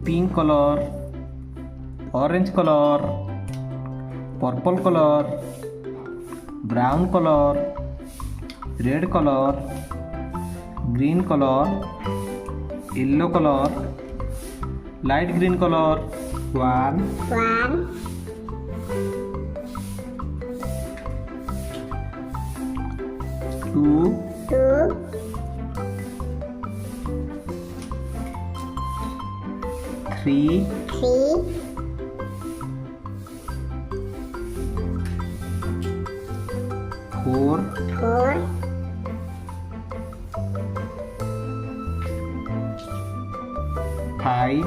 pink color, orange color, purple color, brown color, red color, green color, yellow color, light green color. One, two, three, four, 5,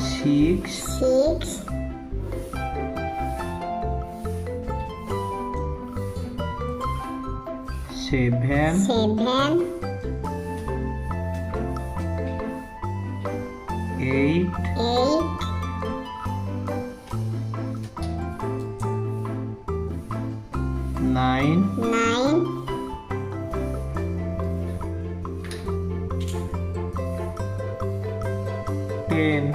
6, 7, 8, 9, 10.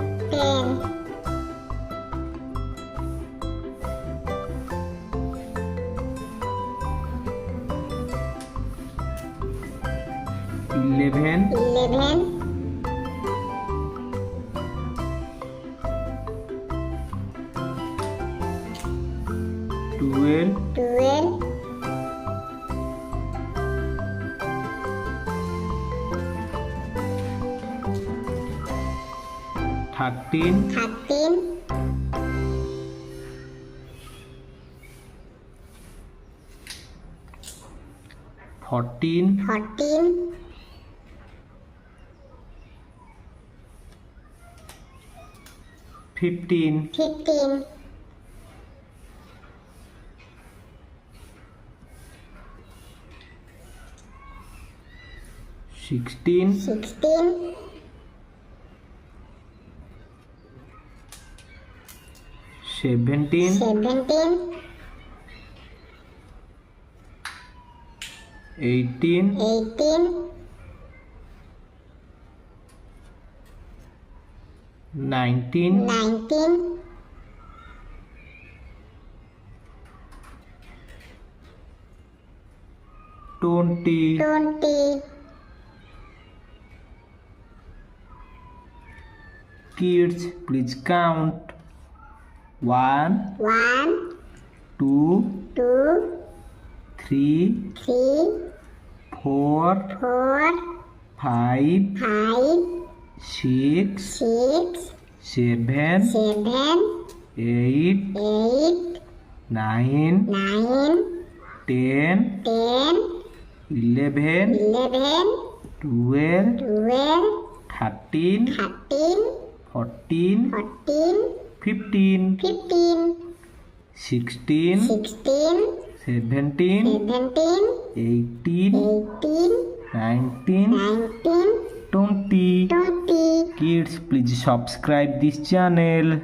11, 12, 13, 14, 15, 16, 17, 18, 19, 20. Kids, please count. 1, 2, 3, 4, 5, 6, 7, 8, 9, 10, 11, 12, 13, 14, 15, 16, 17, 18, 19, 20. Kids, please subscribe this channel.